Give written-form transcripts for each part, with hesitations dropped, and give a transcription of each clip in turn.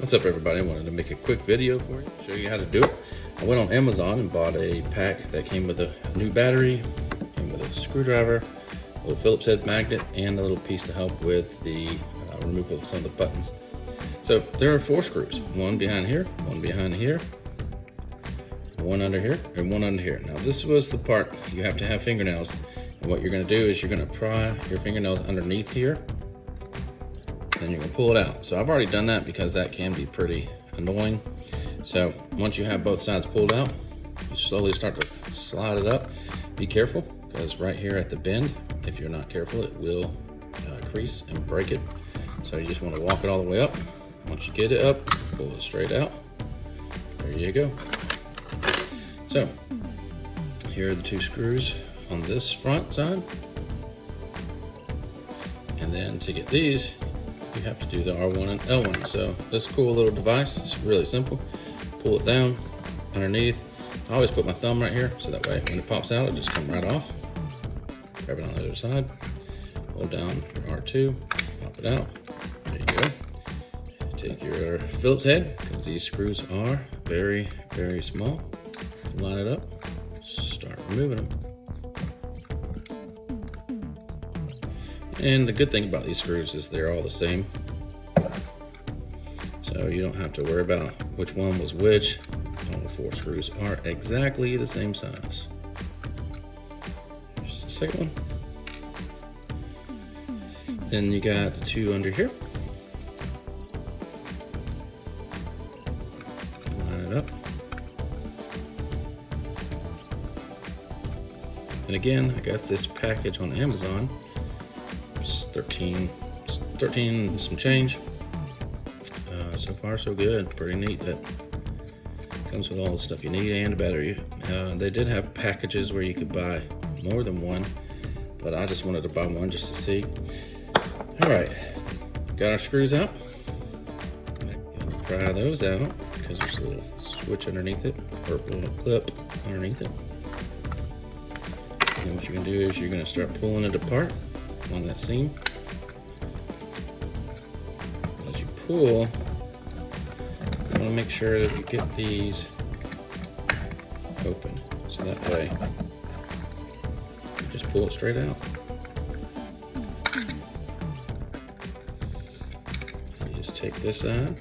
What's up, everybody? I wanted to make a quick video for you, show you how to do it. I went on Amazon and bought a pack that came with a new battery, came with a screwdriver, a little Phillips head magnet, and a little piece to help with the removal of some of the buttons. So there are 4 screws, one behind here, one behind here, one under here, and one under here. Now this was the part you have to have fingernails, and what you're going to do is you're going to pry your fingernails underneath here, and you're going to pull it out. So I've already done that because that can be pretty annoying. So once you have both sides pulled out, you slowly start to slide it up. Be careful, because right here at the bend, if you're not careful, it will crease and break it. So you just want to walk it all the way up. Once you get it up, pull it straight out. There you go. So here are the 2 screws on this front side. And then to get these, you have to do the R1 and L1. So this cool little device, it's really simple. Pull it down underneath. I always put my thumb right here, so that way when it pops out, it just comes right off. Grab it on the other side. Hold down your R2, pop it out. There you go. Take your Phillips head, because these screws are very, very small. Line it up, start removing them. And the good thing about these screws is they're all the same. So you don't have to worry about which one was which. All the 4 screws are exactly the same size. Here's the second one. Then you got the 2 under here. Line it up. And again, I got this package on Amazon. It's 13 some change. So far so good. Pretty neat. That comes with all the stuff you need and a battery. They did have packages where you could buy more than one, but I just wanted to buy one just to see. All right, got our screws out. Pry those out because there's a little switch underneath it, or a little clip underneath it. And what you're gonna do is you're gonna start pulling it apart on that seam. As you pull, you want to make sure that you get these open, so that way you just pull it straight out. You just take this side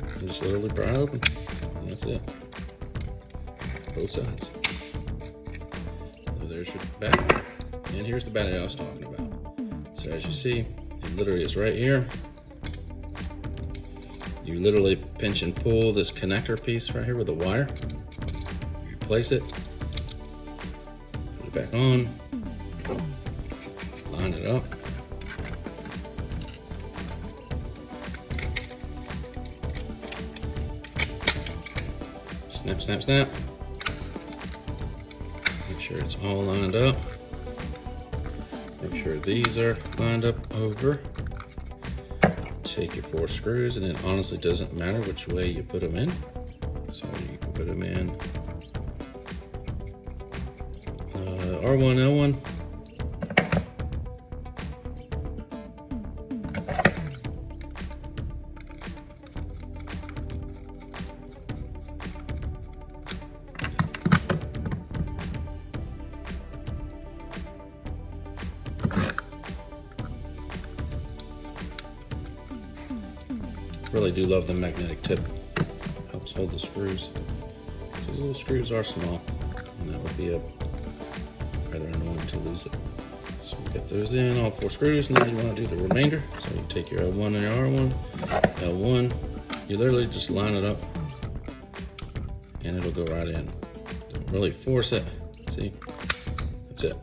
and just literally pry it open, and that's it. Both sides. So there's your battery, and here's the battery I was talking about. So as you see, it literally is right here. You literally pinch and pull this connector piece right here with a wire. You place it, put it back on, line it up. Snap, snap, snap. Make sure it's all lined up. Make sure these are lined up over. Take your 4 screws, and it honestly doesn't matter which way you put them in. So you can put them in R1, L1. Really do love the magnetic tip. Helps hold the screws. These little screws are small, and that would be rather annoying to lose it. So you get those in, all 4 screws. Now you want to do the remainder. So you take your L1 and your R1, L1. You literally just line it up, and it'll go right in. Don't really force it. See? That's it.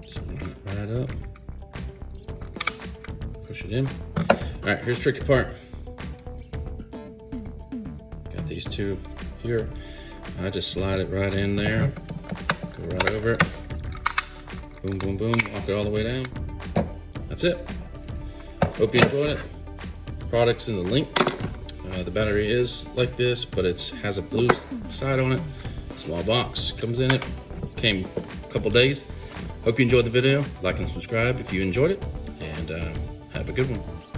Just line it right up. Push it in. All right, here's the tricky part. Got these 2 here. I just slide it right in there. Go right over it. Boom, boom, boom. Walk it all the way down. That's it. Hope you enjoyed it. Products in the link. The battery is like this, but it has a blue side on it. Small box comes in it. Came a couple days. Hope you enjoyed the video. Like and subscribe if you enjoyed it. And and have a good one.